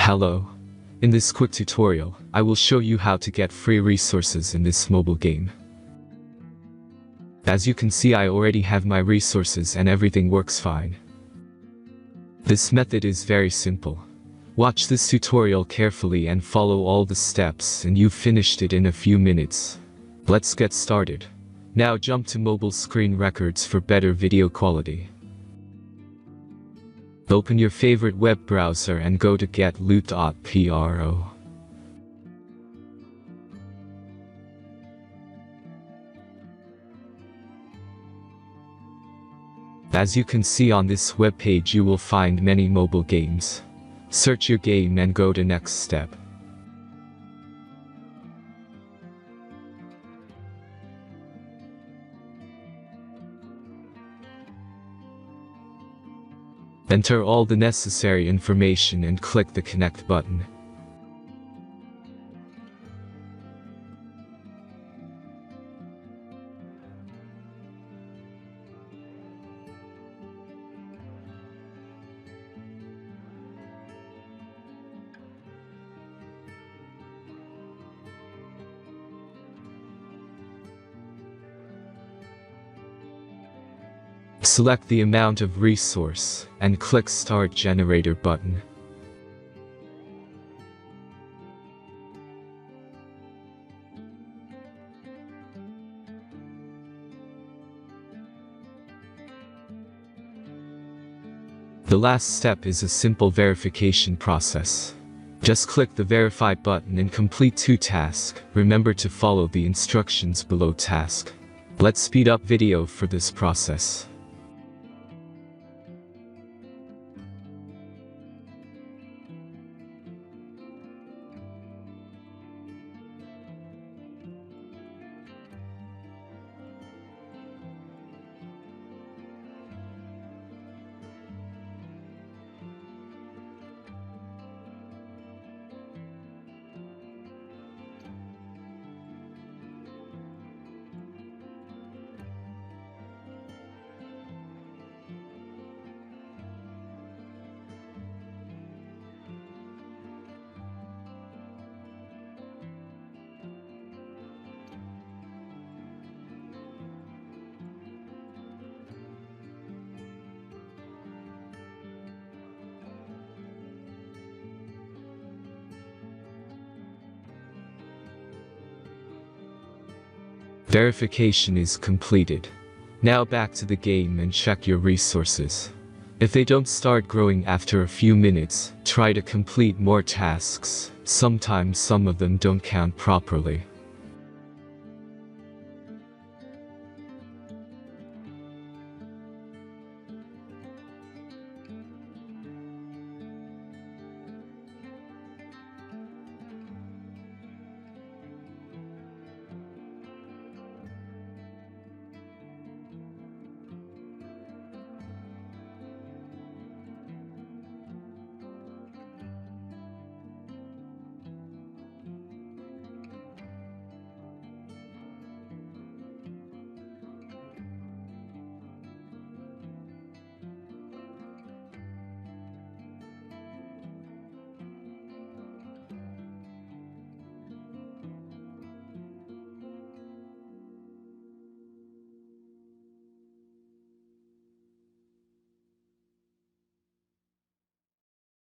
Hello. In this quick tutorial, I will show you how to get free resources in this mobile game. As you can see, I already have my resources and everything works fine. This method is very simple. Watch this tutorial carefully and follow all the steps and you've finished it in a few minutes. Let's get started. Now jump to mobile screen records for better video quality. Open your favorite web browser and go to getloot.pro. As you can see on this web page, you will find many mobile games. Search your game and go to next step. Enter all the necessary information and click the connect button. Select the amount of resource and click Start Generator button. The last step is a simple verification process. Just click the Verify button and complete 2 tasks. Remember to follow the instructions below task. Let's speed up video for this process. Verification is completed. Now back to the game and check your resources. If they don't start growing after a few minutes, try to complete more tasks. Sometimes some of them don't count properly.